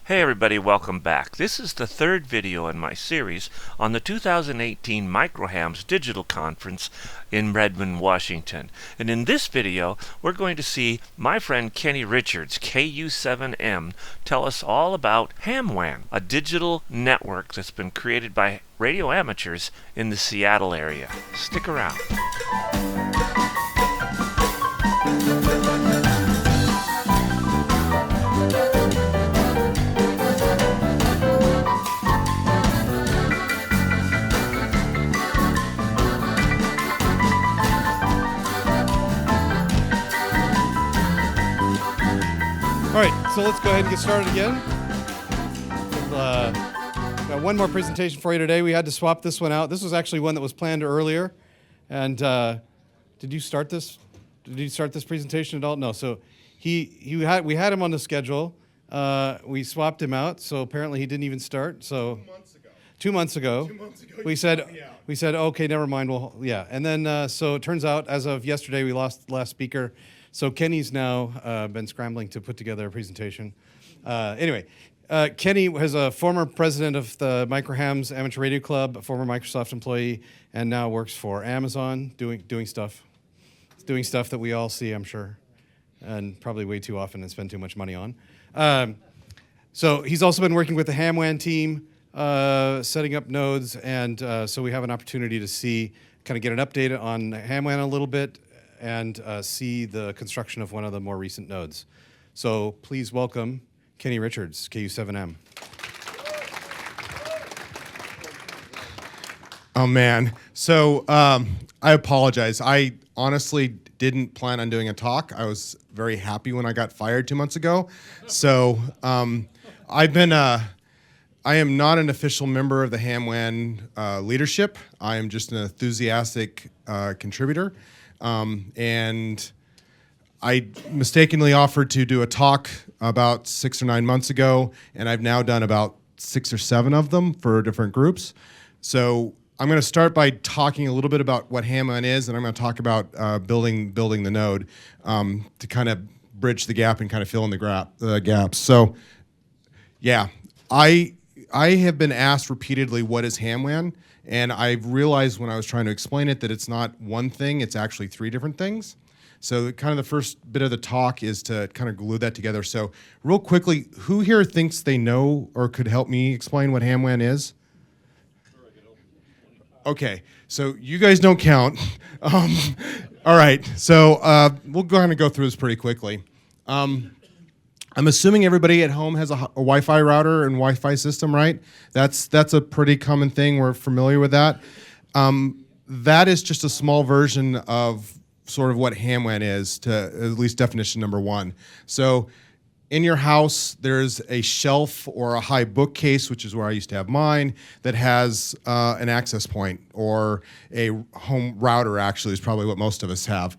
Hey everybody, welcome back. This is the third video in my series on the 2018 MicroHAMS Digital Conference in Redmond, Washington. And in this video, we're going to see my friend Kenny Richards, KU7M, tell us all about HamWAN, a digital network that's been created by radio amateurs in the Seattle area. Stick around. All right, so let's go ahead and get started again. Got one more presentation for you today. We had to swap this one out. This was actually one that was planned earlier. And did you start this? Did you start this presentation at all? No. So we had him on the schedule. We swapped him out. So apparently he didn't even start. So 2 months ago. 2 months ago. We said okay, never mind. Well, yeah. And then so it turns out as of yesterday we lost the last speaker. So Kenny's now been scrambling to put together a presentation. Anyway, Kenny was a former president of the MicroHAMS Amateur Radio Club, a former Microsoft employee, and now works for Amazon doing stuff. Doing stuff that we all see, I'm sure, and probably way too often and spend too much money on. So he's also been working with the HamWAN team, setting up nodes, and so we have an opportunity to kind of get an update on HamWAN a little bit, and see the construction of one of the more recent nodes. So please welcome Kenny Richards, KU7M. Oh man, so I apologize. I honestly didn't plan on doing a talk. I was very happy when I got fired 2 months ago. So I am not an official member of the HamWAN leadership. I am just an enthusiastic contributor. And I mistakenly offered to do a talk about 6 or 9 months ago, and I've now done about 6 or 7 of them for different groups. So I'm going to start by talking a little bit about what HamWAN is, and I'm going to talk about building the node to kind of bridge the gap and kind of fill in the gaps. So yeah, I have been asked repeatedly, what is HamWAN? And I realized when I was trying to explain it that it's not one thing, it's actually 3 different things. So kind of the first bit of the talk is to kind of glue that together. So real quickly, who here thinks they know or could help me explain what HamWAN is? Okay, so you guys don't count. All right, so we'll go ahead and go through this pretty quickly. I'm assuming everybody at home has a Wi-Fi router and Wi-Fi system, right? That's a pretty common thing. We're familiar with that. That is just a small version of sort of what HamWAN is, to at least definition number 1. So in your house, there's a shelf or a high bookcase, which is where I used to have mine, that has an access point, or a home router actually is probably what most of us have.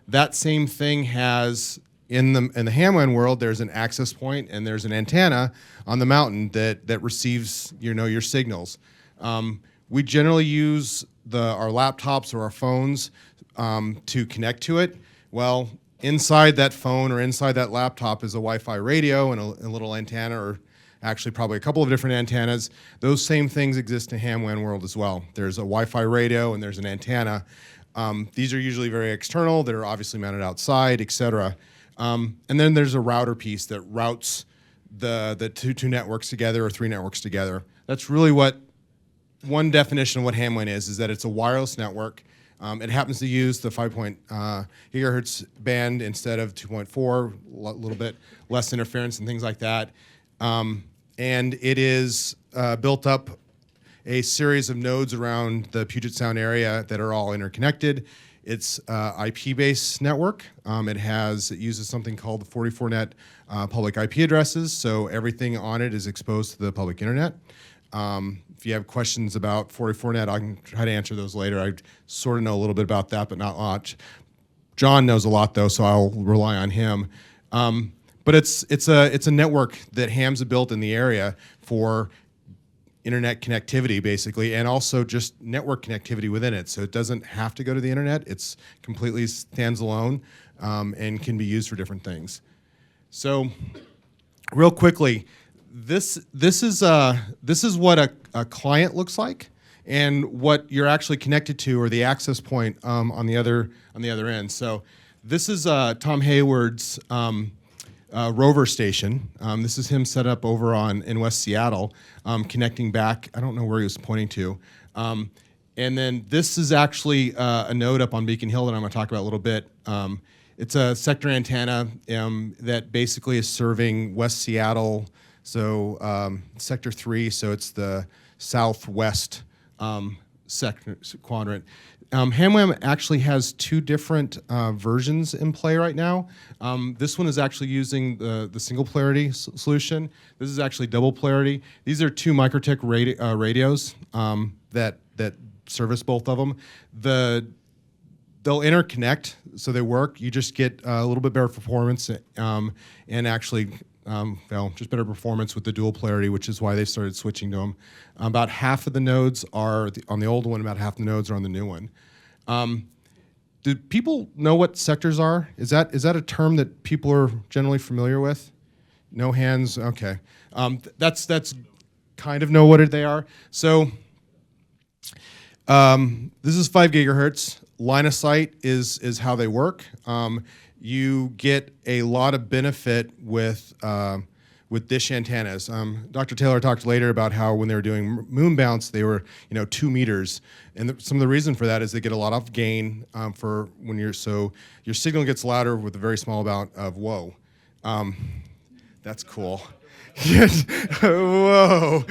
That same thing has in the HamWAN world, there's an access point and there's an antenna on the mountain that receives your signals. We generally use our laptops or our phones to connect to it. Well, inside that phone or inside that laptop is a Wi-Fi radio and a little antenna, or actually probably a couple of different antennas. Those same things exist in HamWAN world as well. There's a Wi-Fi radio and there's an antenna. These are usually very external. They're obviously mounted outside, etc. And then there's a router piece that routes the two networks together or 3 networks together. That's really what one definition of what HamWAN is that it's a wireless network. It happens to use the 5 gigahertz band instead of 2.4, a little bit less interference and things like that. And it is built up a series of nodes around the Puget Sound area that are all interconnected. It's IP-based network. It uses something called the 44net public IP addresses, so everything on it is exposed to the public internet. If you have questions about 44net, I can try to answer those later. I sort of know a little bit about that, but not much. John knows a lot though, so I'll rely on him. But it's a network that HAMS have built in the area for internet connectivity, basically, and also just network connectivity within it. So it doesn't have to go to the internet. It's completely stands alone and can be used for different things. So real quickly, this is what a client looks like, and what you're actually connected to, or the access point on the other end. So this is Tom Hayward's rover station. This is him set up over in West Seattle, connecting back. I don't know where he was pointing to. And then this is actually a node up on Beacon Hill that I'm going to talk about a little bit. It's a sector antenna that basically is serving West Seattle, so Sector 3, so it's the southwest sector quadrant. HamWAN actually has two different versions in play right now. This one is actually using the single polarity solution. This is actually double polarity. These are two Microtech radios that service both of them. They'll interconnect, so they work. You just get a little bit better performance and actually just better performance with the dual polarity, which is why they started switching to them. About half of the nodes are on the old one, about half the nodes are on the new one. Do people know what sectors are? Is that a term that people are generally familiar with? No hands, okay. That's kind of know what they are. So this is 5 gigahertz. Line of sight is how they work. You get a lot of benefit with dish antennas. Dr. Taylor talked later about how when they were doing moon bounce, they were 2 meters, and some of the reason for that is they get a lot of gain for when your signal gets louder with a very small amount of whoa. That's cool. Yes. Whoa.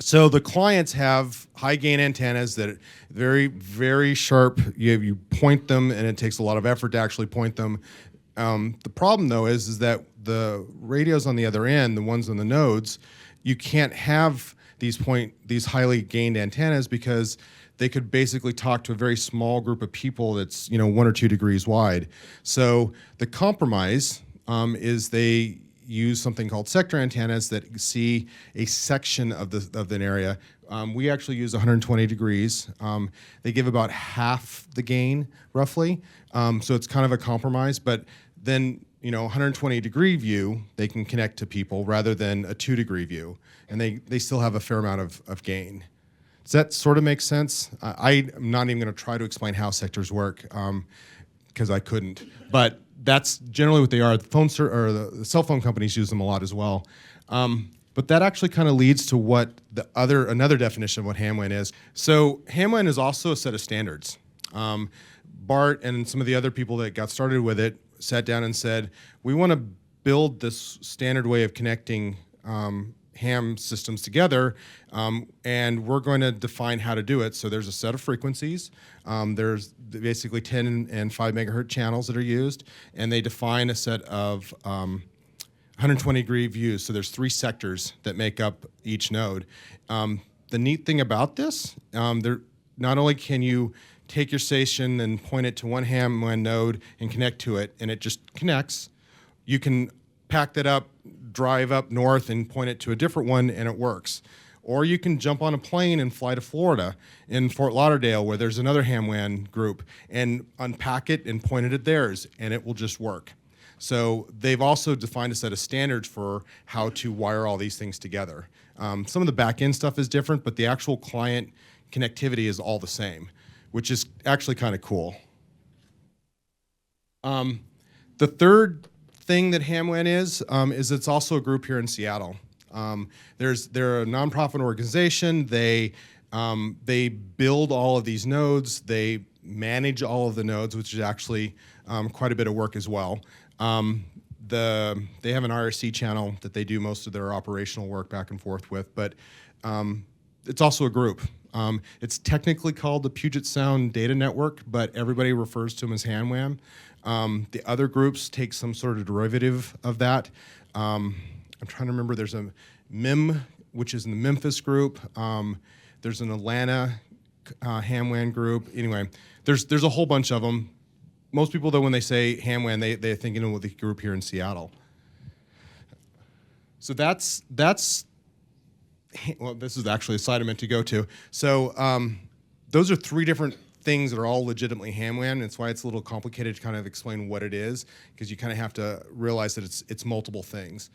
So the clients have high gain antennas that are very, very sharp. You point them, and it takes a lot of effort to actually point them. The problem, though, is that the radios on the other end, the ones on the nodes, you can't have these highly gained antennas because they could basically talk to a very small group of people that's 1 or 2 degrees wide. So the compromise is they use something called sector antennas that see a section of an area. We actually use 120 degrees. They give about half the gain, roughly. So it's kind of a compromise, but then 120 degree view, they can connect to people rather than a 2 degree view, and they still have a fair amount of gain. Does that sort of make sense? I'm not even going to try to explain how sectors work because I couldn't, but that's generally what they are. The cell phone companies use them a lot as well. But that actually kind of leads to what another definition of what HamWAN is. So HamWAN is also a set of standards. Bart and some of the other people that got started with it sat down and said, we want to build this standard way of connecting ham systems together, and we're going to define how to do it. So there's a set of frequencies. There's basically 10 and 5 megahertz channels that are used, and they define a set of 120 degree views. So there's 3 sectors that make up each node. The neat thing about this, not only can you take your station and point it to one HamWAN node and connect to it, and it just connects, you can pack that up, drive up north and point it to a different one, and it works. Or you can jump on a plane and fly to Florida, in Fort Lauderdale, where there's another HamWAN group, and unpack it and point it at theirs, and it will just work. So they've also defined a set of standards for how to wire all these things together. Some of the back-end stuff is different, but the actual client connectivity is all the same, which is actually kind of cool. The third thing that HamWAN is it's also a group here in Seattle. They're a nonprofit organization. They build all of these nodes. They manage all of the nodes, which is actually quite a bit of work as well. They have an IRC channel that they do most of their operational work back and forth with, but it's also a group. It's technically called the Puget Sound Data Network, but everybody refers to them as HamWAN. The other groups take some sort of derivative of that. I'm trying to remember, there's a MIM, which is in the Memphis group. There's an Atlanta HamWAN group. Anyway, there's a whole bunch of them. Most people, though, when they say HamWAN, they're thinking of the group here in Seattle. So that's well, this is actually a slide I meant to go to. So those are 3 different things that are all legitimately HamWAN. That's why it's a little complicated to kind of explain what it is, because you kind of have to realize that it's multiple things.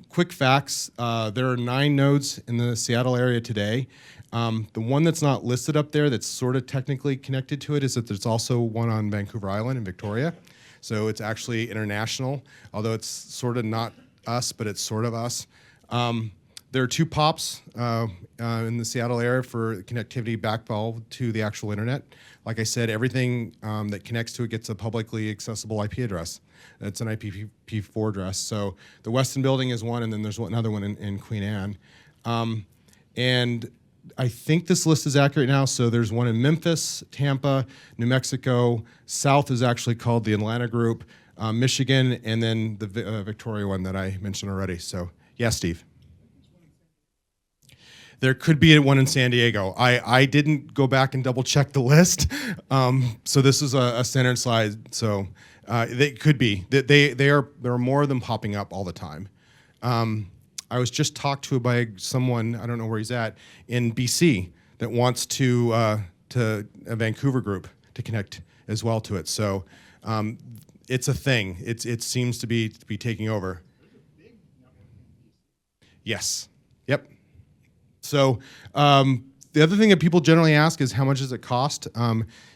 Quick facts, there are 9 nodes in the Seattle area today. The one that's not listed up there that's sort of technically connected to it is that there's also one on Vancouver Island in Victoria. So it's actually international, although it's sort of not us, but it's sort of us. There are 2 POPs in the Seattle area for connectivity backbone to the actual internet. Like I said, everything that connects to it gets a publicly accessible IP address. It's an IPv4 address. So the Weston building is one, and then there's another one in Queen Anne. And I think this list is accurate now. So there's one in Memphis, Tampa, New Mexico. South is actually called the Atlanta Group, Michigan, and then the Victoria one that I mentioned already. So, yeah, Steve. There could be one in San Diego. I didn't go back and double check the list. So this is a standard slide. So they could be. There are more of them popping up all the time. I was just talked to by someone, I don't know where he's at, in BC that wants to a Vancouver group to connect as well to it. So it's a thing. It seems to be taking over. Yes. Yep. So the other thing that people generally ask is how much does it cost?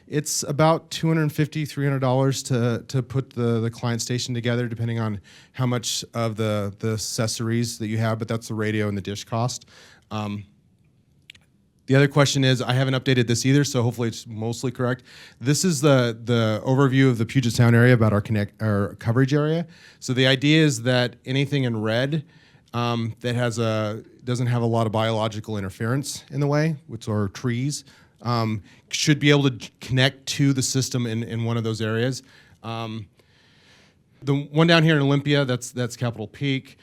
It's about $250, $300 to put the client station together, depending on how much of the accessories that you have, but that's the radio and the dish cost. The other question is, I haven't updated this either, so hopefully it's mostly correct. This is the overview of the Puget Sound area about our coverage area. So the idea is that anything in red that doesn't have a lot of biological interference in the way, which are trees, should be able to connect to the system in one of those areas. The one down here in Olympia, that's Capitol Peak.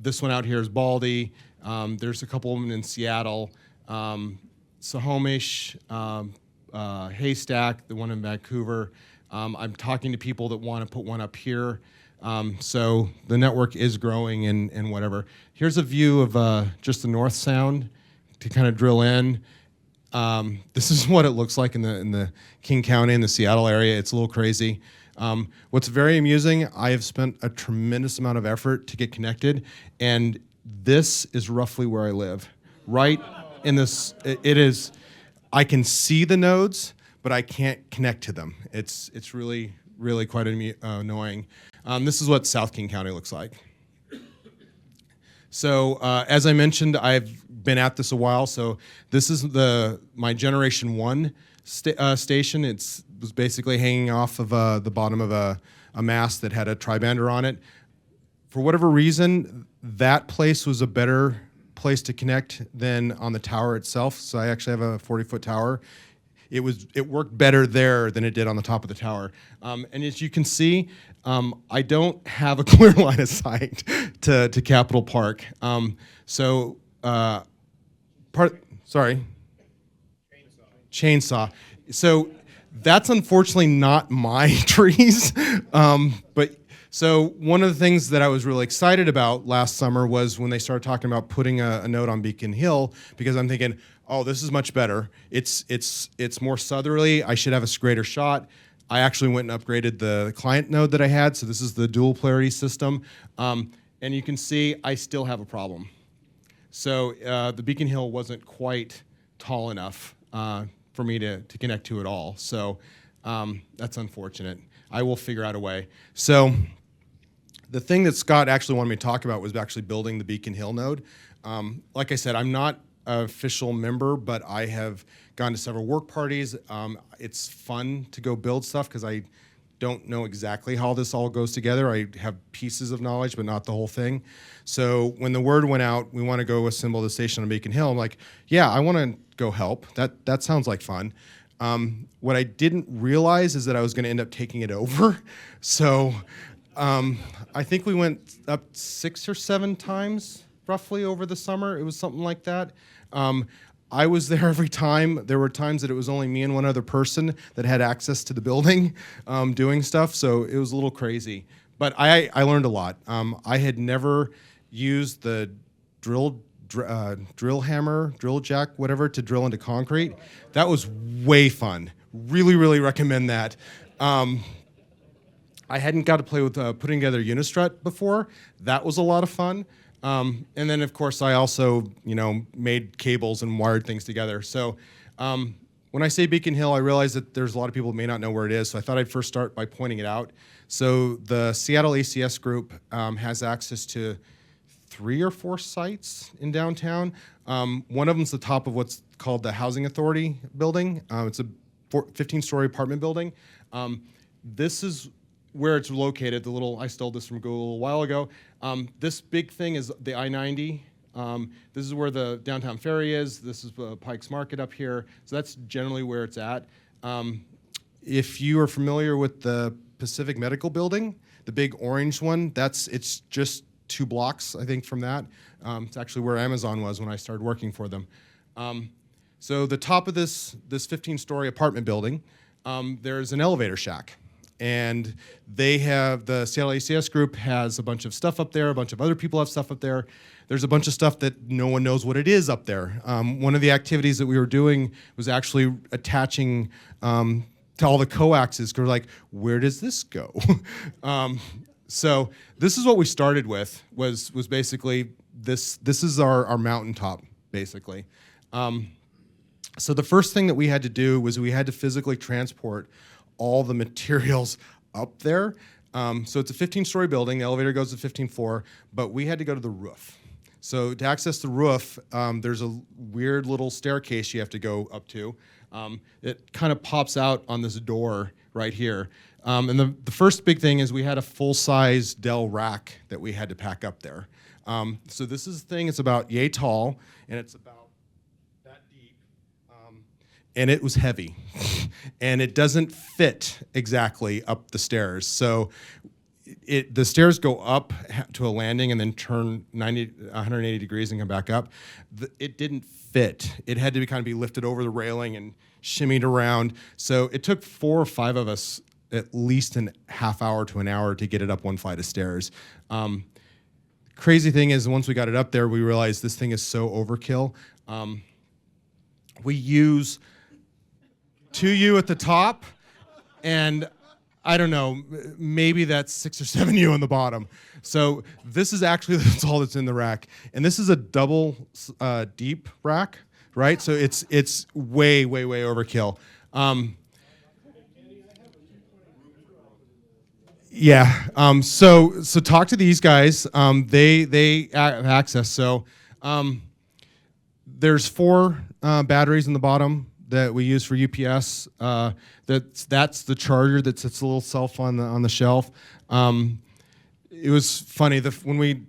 This one out here is Baldy. There's a couple of them in Seattle. Snohomish, Haystack, the one in Vancouver. I'm talking to people that want to put one up here. So the network is growing and whatever. Here's a view of just the North Sound to kind of drill in. This is what it looks like in the King County, in the Seattle area. It's a little crazy. What's very amusing, I have spent a tremendous amount of effort to get connected, and this is roughly where I live. Right in this, it is, I can see the nodes, but I can't connect to them. It's really, really quite annoying. This is what South King County looks like. So as I mentioned, I've been at this a while. So this is my Generation 1 station. It was basically hanging off of the bottom of a mast that had a tri-bander on it. For whatever reason, that place was a better place to connect than on the tower itself. So I actually have a 40-foot tower. It worked better there than it did on the top of the tower. And as you can see, I don't have a clear line of sight to Capitol Park. Chainsaw. So that's unfortunately not my trees. So one of the things that I was really excited about last summer was when they started talking about putting a node on Beacon Hill, because I'm thinking, oh, this is much better. It's more southerly. I should have a greater shot. I actually went and upgraded the client node that I had, so this is the dual polarity system. And you can see I still have a problem. So the Beacon Hill wasn't quite tall enough for me to connect to at all. So that's unfortunate. I will figure out a way. So the thing that Scott actually wanted me to talk about was actually building the Beacon Hill node. Like I said, I'm not an official member, but I have gone to several work parties. It's fun to go build stuff because I don't know exactly how this all goes together. I have pieces of knowledge, but not the whole thing. So when the word went out, we want to go assemble the station on Beacon Hill, I'm like, yeah, I want to go help. That sounds like fun. What I didn't realize is that I was going to end up taking it over. So I think we went up 6 or 7 times roughly over the summer. It was something like that. I was there every time. There were times that it was only me and one other person that had access to the building doing stuff, so it was a little crazy. But I learned a lot. I had never used the drill drill hammer, drill jack, whatever, to drill into concrete. That was way fun. Really, really recommend that. I hadn't got to play with putting together Unistrut before. That was a lot of fun. And then, of course, I also, made cables and wired things together. So when I say Beacon Hill, I realize that there's a lot of people who may not know where it is. So I thought I'd first start by pointing it out. So the Seattle ACS group has access to 3 or 4 sites in downtown. One of them's the top of what's called the Housing Authority building. It's a 15-story apartment building. This is where it's located. I stole this from Google a little while ago. This big thing is the I-90. This is where the downtown ferry is. This is Pike's Market up here. So that's generally where it's at. If you are familiar with the Pacific Medical Building, the big orange one, it's just 2 blocks, I think, from that. It's actually where Amazon was when I started working for them. So the top of this 15-story apartment building, there's an elevator shack. And the Seattle ACS group has a bunch of stuff up there. A bunch of other people have stuff up there. There's a bunch of stuff that no one knows what it is up there. One of the activities that we were doing was actually attaching to all the coaxes. Because we're like, where does this go? So this is what we started with. Was basically this. This is our mountaintop, basically. So the first thing that we had to do was we had to physically transport all the materials up there. So it's a 15-story building. The elevator goes to the 15th floor, but we had to go to the roof. So to access the roof, there's a weird little staircase you have to go up to. It kind of pops out on this door right here. And the first big thing is we had a full-size Dell rack that we had to pack up there. So this is the thing. It's about yay tall, and it's about and it was heavy, and it doesn't fit exactly up the stairs. So the stairs go up to a landing and then turn 180 degrees and come back up. It didn't fit. It had to kind of be lifted over the railing and shimmied around. So it took 4 or 5 of us at least a half hour to an hour to get it up one flight of stairs. Crazy thing is, once we got it up there, we realized this thing is so overkill. We use 2U at the top, and I don't know, maybe that's 6 or 7U on the bottom. So this is actually that's all that's in the rack, and this is a double deep rack, right? So it's way overkill. Yeah. So talk to these guys. They have access. So there's 4 batteries in the bottom that we use for UPS. That's the charger that sits a little self on the shelf. It was funny when we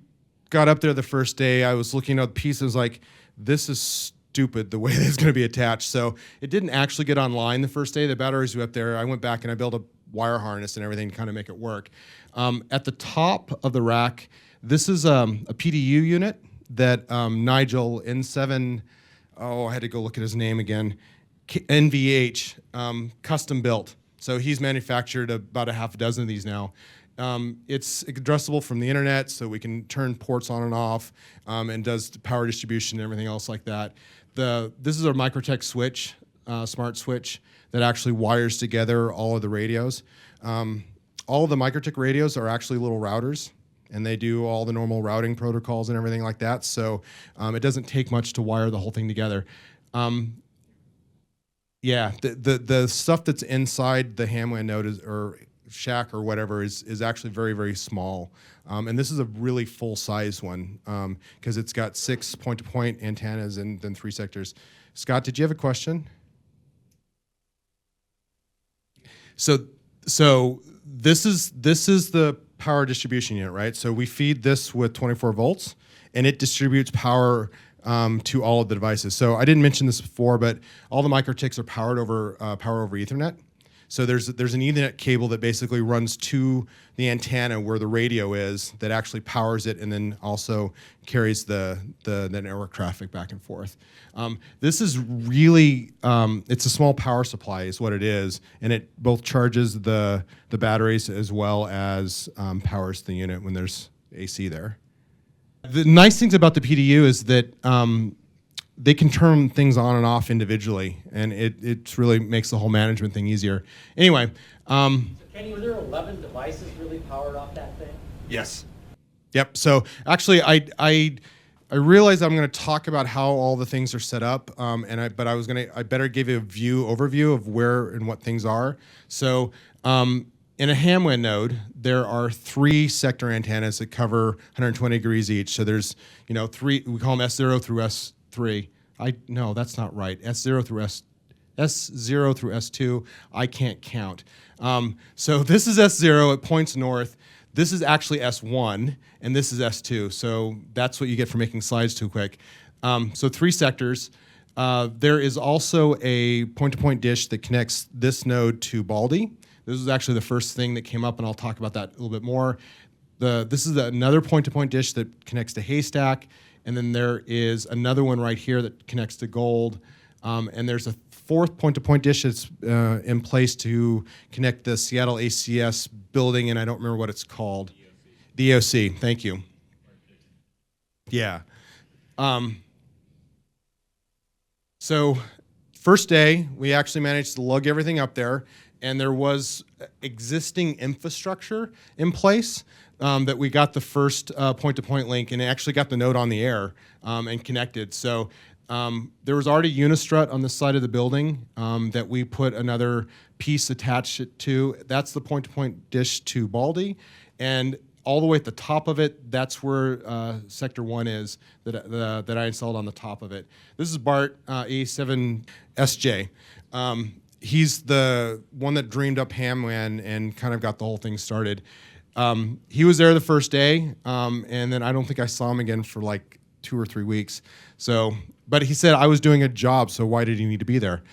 got up there the first day. I was looking at the pieces like, this is stupid the way it's going to be attached. So it didn't actually get online the first day. The batteries were up there. I went back and I built a wire harness and everything to kind of make it work. At the top of the rack, this is a PDU unit that Nigel N7. I had to go look at his name again. NVH, custom built. So he's manufactured about a half a dozen of these now. It's addressable from the internet, so we can turn ports on and off, and does power distribution and everything else like that. This is our Microtech switch, smart switch, that actually wires together all of the radios. All of the Microtech radios are actually little routers, and they do all the normal routing protocols and everything like that. So it doesn't take much to wire the whole thing together. Yeah, the stuff that's inside the HamWAN node or shack or whatever is actually very small, and this is a really full size one because it's got 6 point-to-point antennas and then 3 sectors. Scott, did you have a question? So this is the power distribution unit, right? So we feed this with 24 volts, and it distributes power to all of the devices. So I didn't mention this before, but all the Microtechs are powered over Ethernet. So there's an Ethernet cable that basically runs to the antenna where the radio is that actually powers it and then also carries the network traffic back and forth. This is really, it's a small power supply is what it is, and it both charges the batteries as well as powers the unit when there's AC there. The nice things about the PDU is that they can turn things on and off individually, and it really makes the whole management thing easier. Anyway. So Kenny, were there 11 devices really powered off that thing? Yes. Yep. So actually, I realized I'm going to talk about how all the things are set up, but I better give you a overview of where and what things are. So in a HamWAN node, there are 3 sector antennas that cover 120 degrees each. So there's 3. We call them S0 through S3. No, that's not right. S0 through S2. I can't count. So this is S0. It points north. This is actually S1, and this is S2. So that's what you get for making slides too quick. So 3 sectors. There is also a point-to-point dish that connects this node to Baldy. This is actually the first thing that came up, and I'll talk about that a little bit more. This is another point-to-point dish that connects to Haystack, and then there is another one right here that connects to Gold, and there's a 4th point-to-point dish that's in place to connect the Seattle ACS building, and I don't remember what it's called. The EOC, thank you. Yeah. So first day, we actually managed to lug everything up there, and there was existing infrastructure in place that we got the first point-to-point link, and it actually got the node on the air and connected. So there was already Unistrut on the side of the building that we put another piece attached to. That's the point-to-point dish to Baldy, and all the way at the top of it, that's where Sector 1 is that I installed on the top of it. This is Bart, A7SJ. He's the one that dreamed up HamWAN and kind of got the whole thing started. He was there the first day, and then I don't think I saw him again for like 2 or 3 weeks. But he said I was doing a job, so why did he need to be there?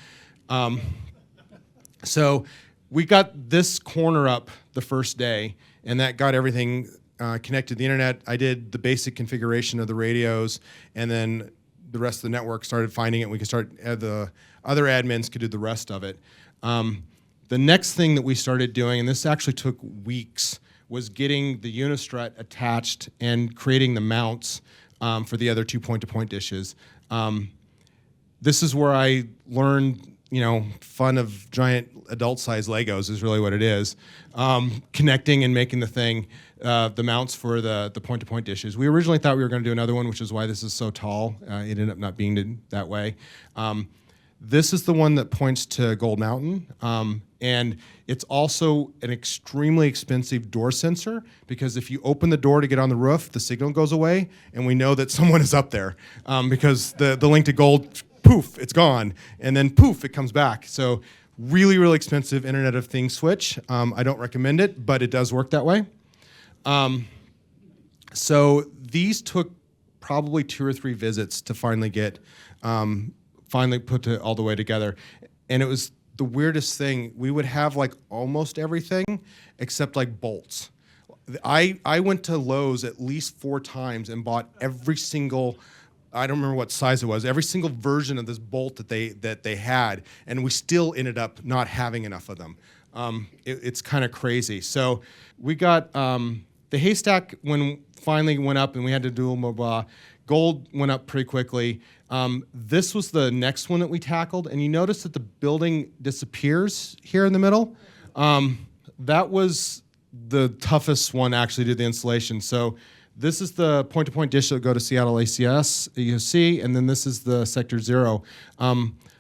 So we got this corner up the first day, and that got everything connected to the internet. I did the basic configuration of the radios, and then the rest of the network started finding it. We could start, the other admins could do the rest of it. The next thing that we started doing, and this actually took weeks, was getting the Unistrut attached and creating the mounts for the other 2 point-to-point dishes. This is where I learned, fun of giant adult-sized Legos is really what it is. Connecting and making the thing, the mounts for the point-to-point dishes. We originally thought we were going to do another one, which is why this is so tall. It ended up not being that way. This is the one that points to Gold Mountain, and it's also an extremely expensive door sensor, because if you open the door to get on the roof, the signal goes away, and we know that someone is up there, because the link to Gold, poof, it's gone, and then poof, it comes back. So really, really expensive Internet of Things switch. I don't recommend it, but it does work that way. So these took probably 2 or 3 visits to finally get put all the way together. And it was the weirdest thing. We would have like almost everything except like bolts. I went to Lowe's at least 4 times and bought every single, I don't remember what size it was, every single version of this bolt that they had, and we still ended up not having enough of them. It's kind of crazy. So we got the Haystack when finally went up, and we had to do mobile. Gold went up pretty quickly. This was the next one that we tackled, and you notice that the building disappears here in the middle. That was the toughest one actually to do the installation. So this is the point-to-point dish that would go to Seattle ACS, EOC, and then this is the Sector 0.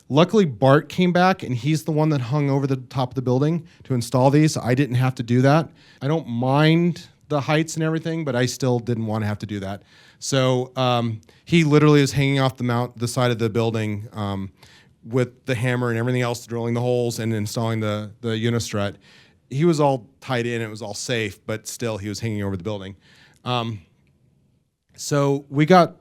Luckily, Bart came back, and he's the one that hung over the top of the building to install these. I didn't have to do that. I don't mind the heights and everything, but I still didn't want to have to do that. So he literally is hanging off the side of the building with the hammer and everything else, drilling the holes and installing the Unistrut. He was all tied in, it was all safe, but still he was hanging over the building. So we got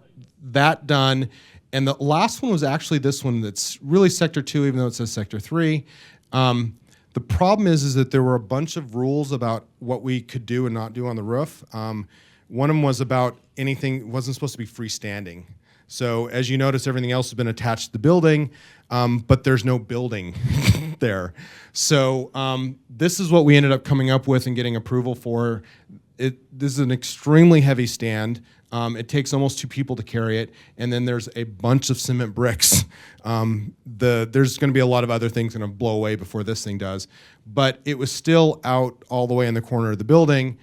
that done, and the last one was actually this one that's really Sector 2, even though it says Sector 3. The problem is that there were a bunch of rules about what we could do and not do on the roof. One of them was about anything wasn't supposed to be freestanding. So as you notice, everything else has been attached to the building, but there's no building there. So this is what we ended up coming up with and getting approval for. this is an extremely heavy stand. It takes almost 2 people to carry it, and then there's a bunch of cement bricks. There's going to be a lot of other things going to blow away before this thing does, but it was still out all the way in the corner of the building,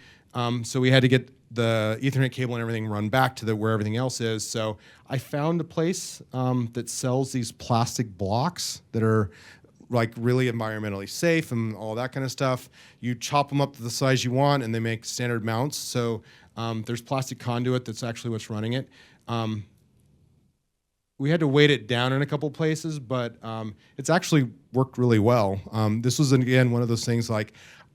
so we had to get the Ethernet cable and everything run back to where everything else is. So I found a place that sells these plastic blocks that are like really environmentally safe and all that kind of stuff. You chop them up to the size you want, and they make standard mounts. So there's plastic conduit that's actually what's running it. We had to weight it down in a couple places, but it's actually worked really well. This was, again, one of those things like,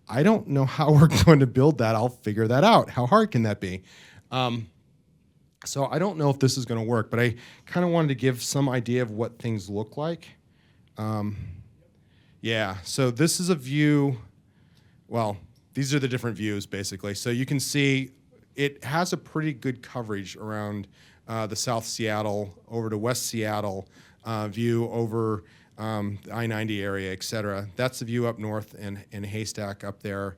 I don't know how we're going to build that. I'll figure that out. How hard can that be? So I don't know if this is going to work, but I kind of wanted to give some idea of what things look like. Yeah, so this is a view. Well, these are the different views, basically. So you can see it has a pretty good coverage around the South Seattle, over to West Seattle, view over the I-90 area, et cetera. That's the view up north in Haystack up there.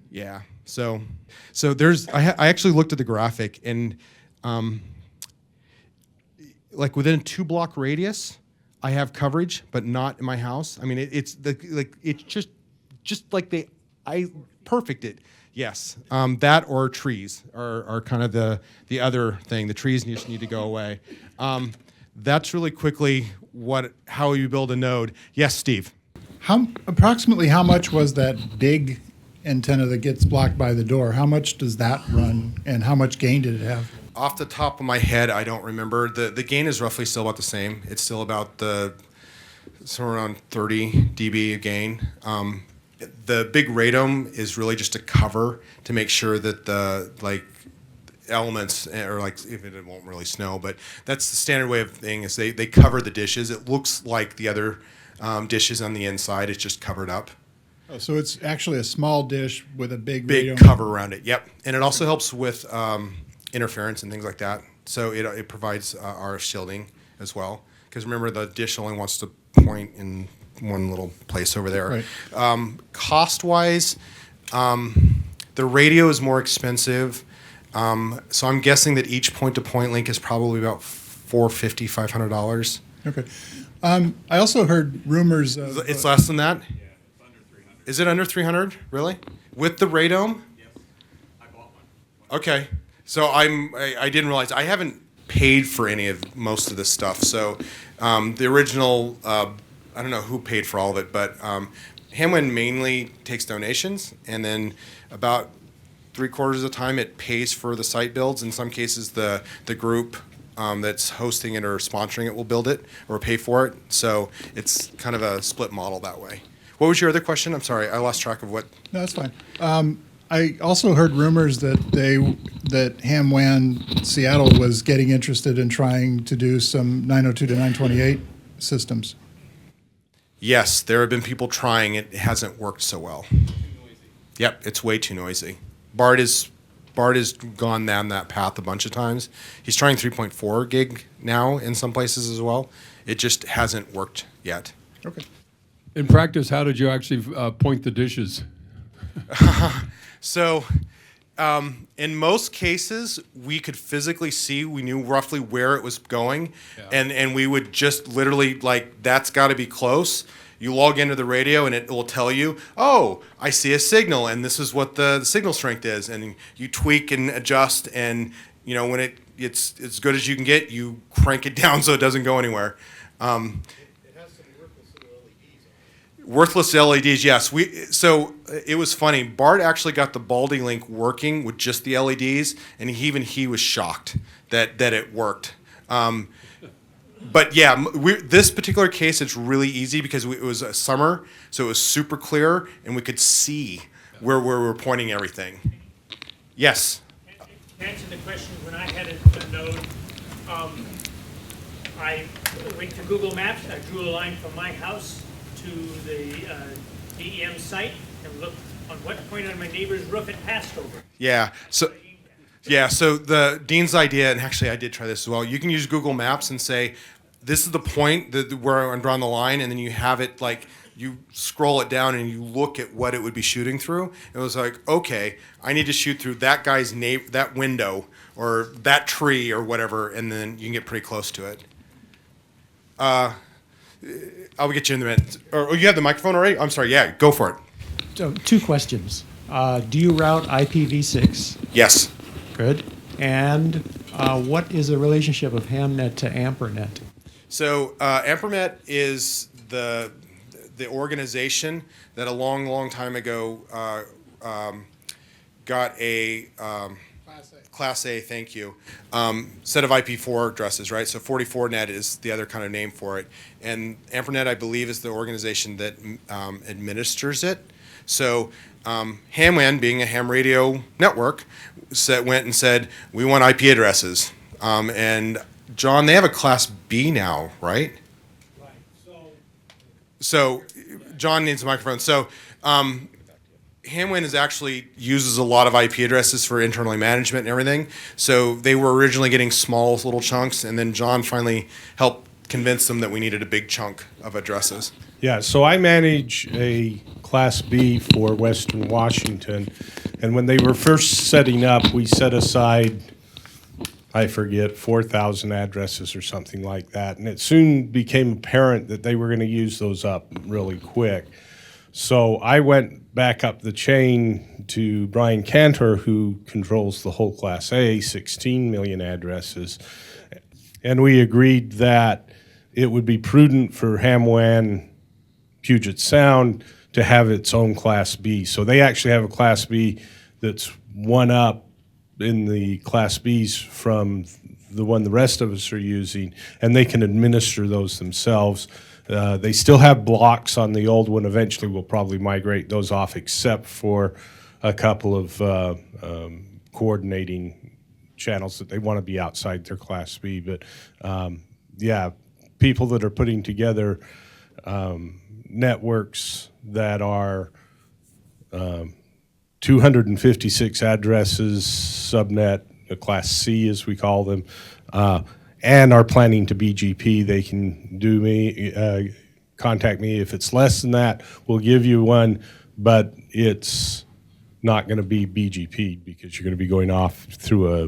Yeah, so there's, I actually looked at the graphic, and like within a 2-block radius, I have coverage, but not in my house. I mean, it's just like I perfect it. Yes, that or trees are kind of the other thing. The trees just need to go away. That's really quickly how you build a node. Yes, Steve. Approximately how much was that big antenna that gets blocked by the door? How much does that run, and how much gain did it have? Off the top of my head, I don't remember. The gain is roughly still about the same. It's still about somewhere around 30 dB of gain. The big radome is really just a cover to make sure that the elements, or if it won't really snow, but that's the standard way of thing is they cover the dishes. It looks like the other dishes on the inside. It's just covered up. Oh, so it's actually a small dish with a big radome cover around it. Yep, and it also helps with interference and things like that. So it provides RF shielding as well. Because remember, the dish only wants to point in one little place over there. Right. Cost-wise, the radio is more expensive. So I'm guessing that each point-to-point link is probably about $450, $500. Okay. I also heard rumors of... It's less than that? Yeah, it's under 300. Is it under 300, really? With the radome? Yep. I bought one. Okay. So I didn't realize. I haven't paid for any of most of this stuff. So the original, I don't know who paid for all of it, but HamWAN mainly takes donations, and then about 3/4 of the time it pays for the site builds. In some cases, the group that's hosting it or sponsoring it will build it or pay for it. So it's kind of a split model that way. What was your other question? I'm sorry, I lost track of what. No, that's fine. I also heard rumors that HamWAN Seattle was getting interested in trying to do some 902 to 928 systems. Yes, there have been people trying. It hasn't worked so well. Yep, it's way too noisy. Bart has gone down that path a bunch of times. He's trying 3.4 gig now in some places as well. It just hasn't worked yet. Okay. In practice, how did you actually point the dishes? So, in most cases, we could physically see, we knew roughly where it was going, and we would just literally, that's got to be close. You log into the radio, and it will tell you, oh, I see a signal, and this is what the signal strength is. And you tweak and adjust, and when it's as good as you can get, you crank it down so it doesn't go anywhere. Worthless LEDs, yes. So it was funny. Bart actually got the Baldy Link working with just the LEDs, and even he was shocked that it worked. But yeah, this particular case, it's really easy because it was a summer, so it was super clear, and we could see where we were pointing everything. Yes? To answer the question, when I had a node, I went to Google Maps. I drew a line from my house to the DEM site and looked on what point on my neighbor's roof it passed over. Yeah. So the Dean's idea, and actually I did try this as well, you can use Google Maps and say, this is the point where I'm drawing the line, and then you have it you scroll it down and you look at what it would be shooting through. It was like, okay, I need to shoot through that guy's that window or that tree or whatever, and then you can get pretty close to it. I'll get you in a minute. Or you have the microphone already? I'm sorry. Yeah, go for it. So, two questions. Do you route IPv6? Yes. Good. And what is the relationship of HamNet to AmperNet? So AmperNet is the organization that a long time ago got a Class A, thank you, set of IP4 addresses, right? So 44net is the other kind of name for it. And AmperNet, I believe, is the organization that administers it. So HamWAN, being a ham radio network, went and said, we want IP addresses. And John, they have a Class B now, right? Right. So John needs a microphone. So HamWAN actually uses a lot of IP addresses for internally management and everything. So they were originally getting small little chunks, and then John finally helped convince them that we needed a big chunk of addresses. Yeah, so I manage a Class B for Western Washington, and when they were first setting up, we set aside, I forget, 4,000 addresses or something like that, and it soon became apparent that they were going to use those up really quick. So I went back up the chain to Brian Cantor, who controls the whole Class A, 16 million addresses, and we agreed that it would be prudent for HamWAN Puget Sound to have its own Class B. So they actually have a Class B that's one up in the Class Bs from the one the rest of us are using, and they can administer those themselves. They still have blocks on the old one. Eventually we'll probably migrate those off, except for a couple of coordinating channels that they want to be outside their Class B. But yeah, people that are putting together networks that are 256 addresses, subnet, a Class C as we call them, and are planning to BGP, they can contact me. If it's less than that, we'll give you one, but it's not going to be BGP because you're going to be going off through a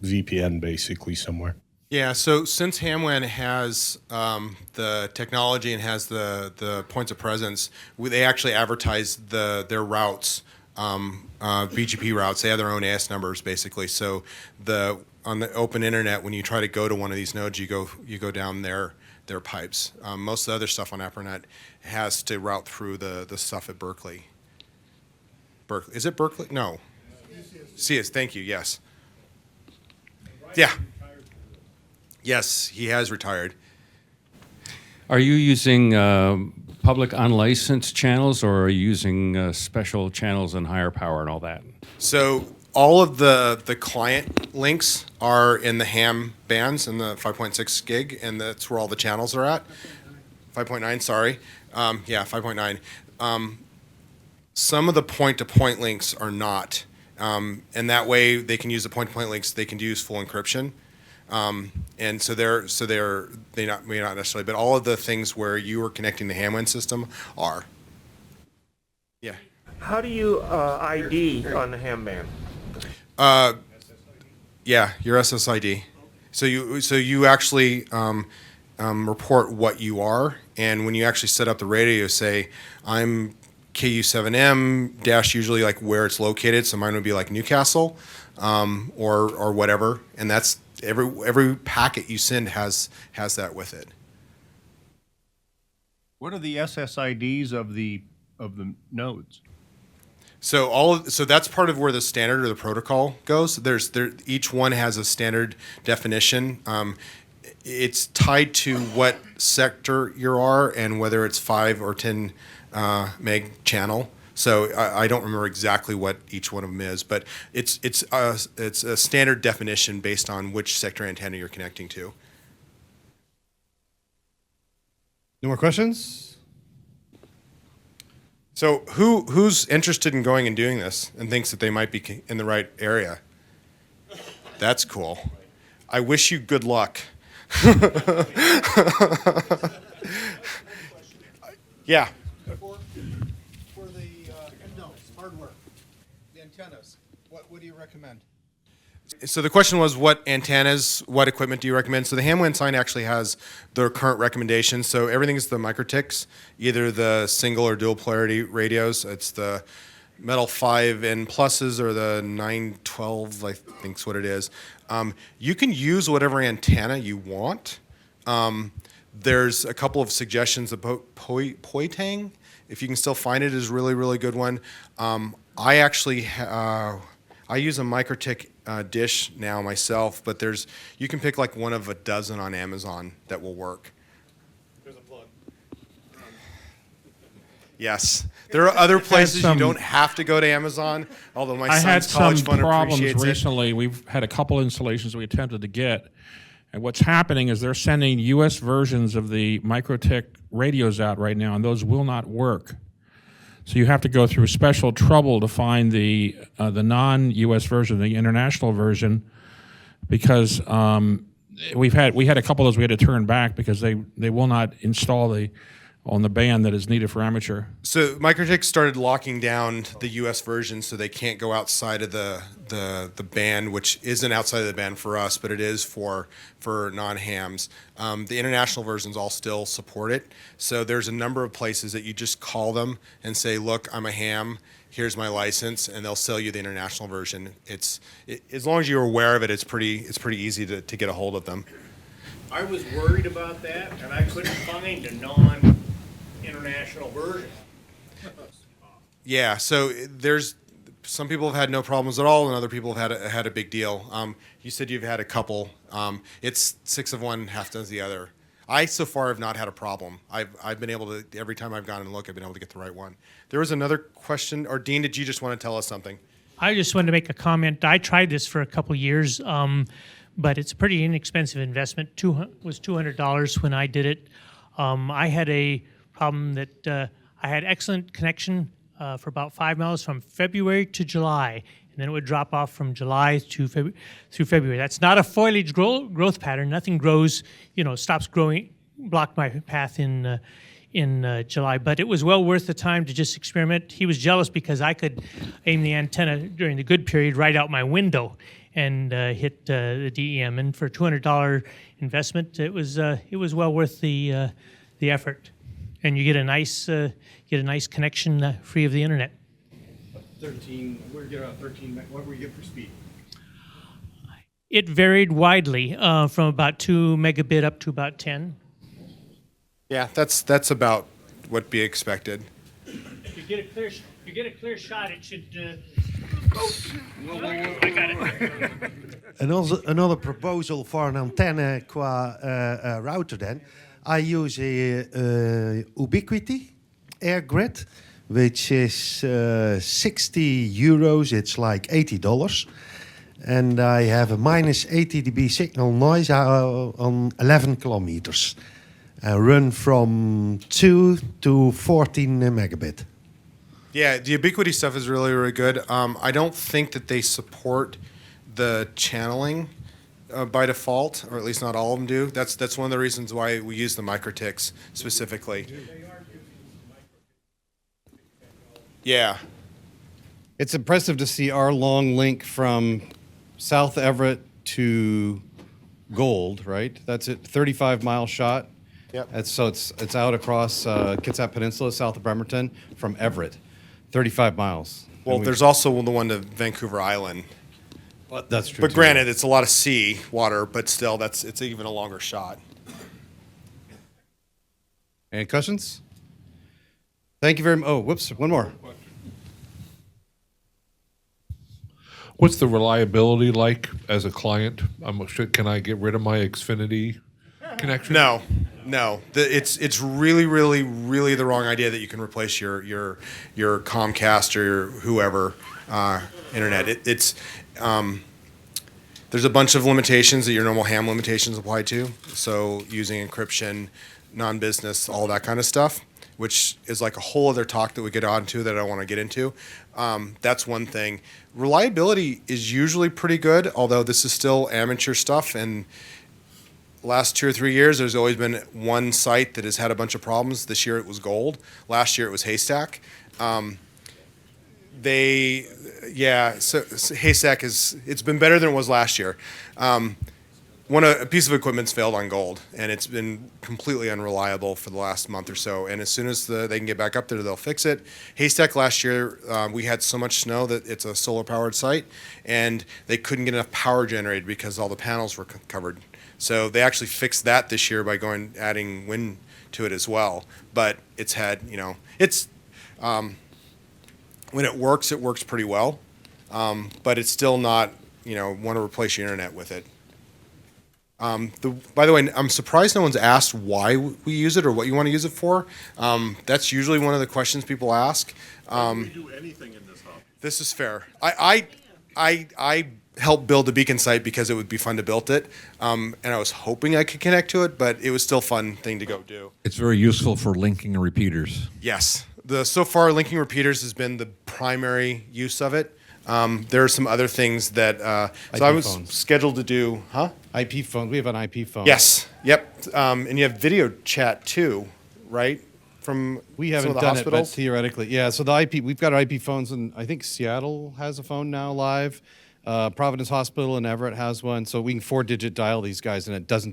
VPN basically somewhere. Yeah, so since HamWAN has the technology and has the points of presence, they actually advertise their routes, BGP routes. They have their own AS numbers basically. So on the open internet, when you try to go to one of these nodes, you go down their pipes. Most of the other stuff on AmperNet has to route through the stuff at Berkeley. Is it Berkeley? No. CS. Thank you. Yes. Yeah. Yes, he has retired. Are you using public unlicensed channels, or are you using special channels and higher power and all that? So all of the client links are in the ham bands in the 5.6 gig, and that's where all the channels are at. 5.9, sorry. Yeah, 5.9. Some of the point-to-point links are not, and that way they can use the point-to-point links. They can use full encryption. And so may not necessarily, but all of the things where you are connecting the HamWAN system are. Yeah. How do you ID on the ham band? Yeah, your SSID. So you actually report what you are, and when you actually set up the radio, say I'm KU7M dash, usually like where it's located. So mine would be like Newcastle, or whatever, and that's. Every packet you send has that with it. What are the SSIDs of the nodes? So that's part of where the standard or the protocol goes. Each one has a standard definition. It's tied to what sector you are and whether it's 5 or 10 meg channel. So I don't remember exactly what each one of them is, but it's a standard definition based on which sector antenna you're connecting to. No more questions? So who's interested in going and doing this and thinks that they might be in the right area? That's cool. I wish you good luck. Yeah. For the hardware, the antennas, what do you recommend? So the question was, what antennas, what equipment do you recommend? So the HamWAN sign actually has their current recommendations. So everything is the MicroTics, either the single or dual polarity radios. It's the Metal 5N pluses or the 912, I think is what it is. You can use whatever antenna you want. There's a couple of suggestions about Poitang, if you can still find it, is really, really good one. I actually I use a MicroTik dish now myself, but you can pick like one of a dozen on Amazon that will work. There's a plug. Yes, there are other places you don't have to go to Amazon. Although my son's college fund appreciates it. Recently. We've had a couple installations we attempted to get, and what's happening is they're sending U.S. versions of the MicroTik radios out right now, and those will not work. So you have to go through special trouble to find the non-U.S. version, the international version, because we had a couple of those we had to turn back because they will not install on the band that is needed for amateur. So MicroTik started locking down the U.S. version, so they can't go outside of the band, which isn't outside of the band for us, but it is for non-hams. The international versions all still support it. So there's a number of places that you just call them and say, "Look, I'm a ham. Here's my license," and they'll sell you the international version. As long as you're aware of it, it's pretty easy to get a hold of them. I was worried about that, and I couldn't find a non-international version. Yeah, so there's some people have had no problems at all, and other people have had a big deal. You said you've had a couple. It's 6 of one, half does the other. I so far have not had a problem. I've been able to, every time I've gone and looked, I've been able to get the right one. There was another question, or Dean, did you just want to tell us something? I just wanted to make a comment. I tried this for a couple years, but it's a pretty inexpensive investment. Was $200 when I did it. I had a problem that I had excellent connection for about 5 miles from February to July, and then it would drop off from July to through February. That's not a foliage growth pattern. Nothing grows, stops growing, blocked my path in July. But it was well worth the time to just experiment. He was jealous because I could aim the antenna during the good period right out my window and hit the DEM. And for a $200 investment, it was well worth the effort. And you get a nice connection free of the internet. 13. We're getting about 13. What were you get for speed? It varied widely from about 2 megabit up to about 10. Yeah, that's about what be expected. If you get a clear shot, it should. I got it. Another proposal for an antenna qua router then. I use a Ubiquiti air grid, which is 60 euros. It's like $80. And I have a minus 80 dB signal noise on 11 kilometers. Run from 2 to 14 megabit. Yeah, the Ubiquiti stuff is really, really good. I don't think that they support the channeling by default, or at least not all of them do. That's one of the reasons why we use the MicroTics specifically. Yeah. It's impressive to see our long link from South Everett to Gold, right? That's it, 35-mile shot. Yep. It's out across Kitsap Peninsula, south of Bremerton, from Everett, 35 miles. Well, there's also the one to Vancouver Island. But that's true. But granted, it's a lot of sea water, but still, it's even a longer shot. Any questions? Thank you very much. Oh, whoops, one more. What's the reliability like as a client? Can I get rid of my Xfinity connection? No. It's really, really, really the wrong idea that you can replace your Comcast or your whoever internet. There's a bunch of limitations that your normal ham limitations apply to. So using encryption, non-business, all that kind of stuff, which is like a whole other talk that we get onto that I don't want to get into. That's one thing. Reliability is usually pretty good, although this is still amateur stuff, and last 2 or 3 years, there's always been one site that has had a bunch of problems. This year it was Gold. Last year it was Haystack. So Haystack it's been better than it was last year. A piece of equipment's failed on Gold, and it's been completely unreliable for the last month or so. And as soon as they can get back up there, they'll fix it. Haystack last year, we had so much snow that it's a solar-powered site, and they couldn't get enough power generated because all the panels were covered. So they actually fixed that this year by adding wind to it as well. But it's had, when it works pretty well. But it's still not, want to replace your internet with it. By the way, I'm surprised no one's asked why we use it or what you want to use it for. That's usually one of the questions people ask. We do anything in this hub. This is fair. I helped build the beacon site because it would be fun to build it, and I was hoping I could connect to it, but it was still a fun thing to go do. It's very useful for linking repeaters. Yes. So far, linking repeaters has been the primary use of it. There are some other things that, so I was scheduled to do, IP phone. We have an IP phone. Yes. Yep. And you have video chat too, right? We haven't some of the done hospitals? it, but theoretically, yeah. So we've got IP phones, and I think Seattle has a phone now live. Providence Hospital in Everett has one, so we can 4-digit dial these guys, and it does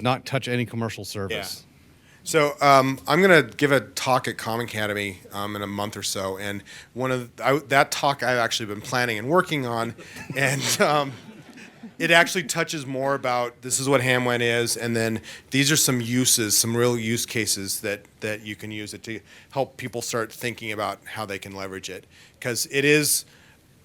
not touch any commercial service. Yeah. So I'm going to give a talk at Common Academy in a month or so, and that talk I've actually been planning and working on, and it actually touches more about this is what HamWAN is, and then these are some uses, some real use cases that you can use it to help people start thinking about how they can leverage it, because it is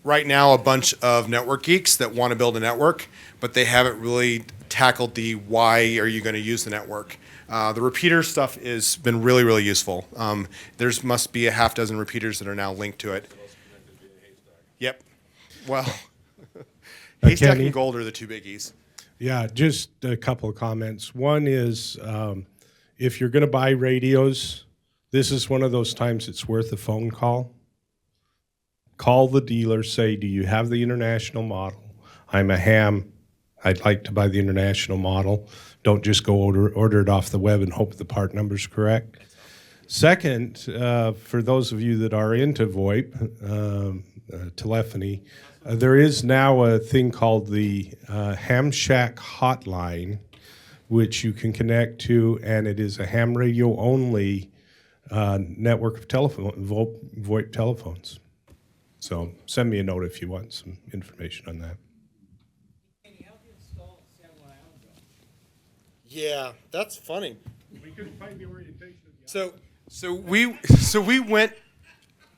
right now a bunch of network geeks that want to build a network, but they haven't really tackled the why are you going to use the network. The repeater stuff has been really, really useful. There must be a half dozen repeaters that are now linked to it. Yep. Well, Haystack and Gold are the two biggies. Yeah, just a couple of comments. One is if you're going to buy radios, this is one of those times it's worth a phone call. Call the dealer, say, do you have the international model? I'm a ham. I'd like to buy the international model. Don't just go order it off the web and hope the part number's correct. Second, for those of you that are into VoIP, telephony, there is now a thing called the Ham Shack Hotline, which you can connect to, and it is a ham radio only network of VoIP telephones. So send me a note if you want some information on that. Yeah, that's funny. We couldn't find the orientation. So we went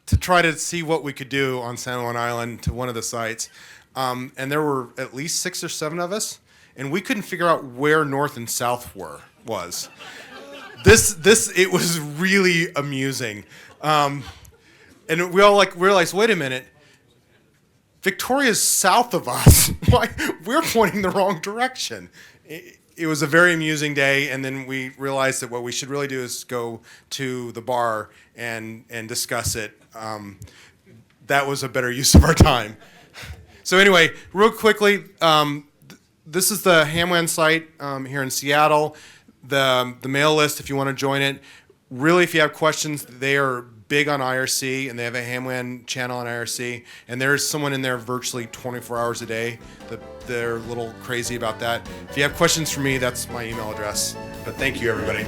to try to see what we could do on San Juan Island to one of the sites, and there were at least 6 or 7 of us, and we couldn't figure out where north and south was. It was really amusing, and we all realized, wait a minute, Victoria's south of us. Why we're pointing the wrong direction? It was a very amusing day, and then we realized that what we should really do is go to the bar and discuss it. That was a better use of our time. So anyway, real quickly, this is the HamWAN site here in Seattle. The mail list, if you want to join it. Really, if you have questions, they are big on IRC, and they have a HamWAN channel on IRC, and there's someone in there virtually 24 hours a day. They're a little crazy about that. If you have questions for me, that's my email address. But thank you, everybody.